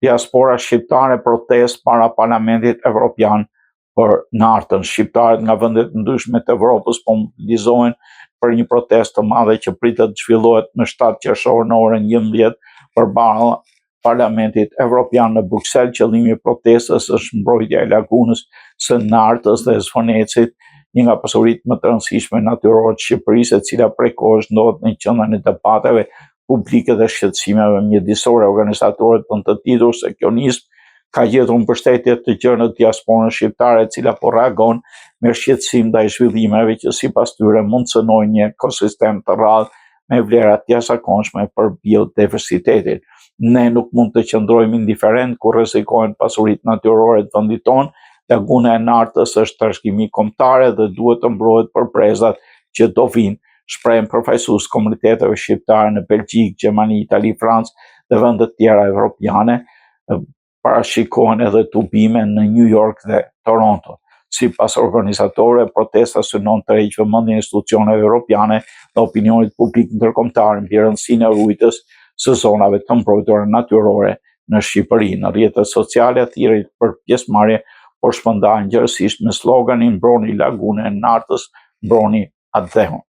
Diaspora shqiptare protestë para Parlamentit Evropian për nartën. Shqiptarët nga vendet ndryshme të Evropës po mobilizohen për një protestë të madhe që pritet të zhvillohet në 7 qershor në orën 11 përballë Parlamentit Evropian në Bruksel. Qëllimi i protestës është mbrojtja e lagunës së nartës dhe Zvonecit, një nga pasuritë më të rëndësishme natyrore të Shqipërisë, e cila prej kohësh ndodhet në qendrën e debateve publike dhe shqetësimeve mjedisore. Organizatorët të ndërtitur se kjo nismë ka gjetur mbështetje të gjerë në diasporën shqiptare, e cila po reagon me shqetësim ndaj zhvillimeve që sipas tyre mund të cënojnë një ekosistem të rrallë me vlera të jashtëzakonshme për biodiversitetin. Ne nuk mund të qëndrojmë indiferent kur rrezikohen pasuritë natyrore të vendit tonë. Laguna e Nartës është trashëgimi kombëtare dhe duhet të mbrohet për brezat që do vinë, shprehen përfaqësues komuniteteve shqiptare në Belgjik, Gjermani, Itali, Francë dhe vende të tjera evropiane. Parashikohen edhe tubime në New York dhe Toronto. Sipas organizatorëve, protesta synon të rreqë vëmendjen e institucioneve evropiane dhe opinionit publik ndërkombëtar mbi rëndësinë e ruajtjes së zonave të mbrojtura natyrore në Shqipëri. Në rrjetet sociale, thirrjet për pjesëmarrje po shpërndahen gjërësisht me sloganin "Mbroni lagunën e Nartës, mbroni atë dhehun".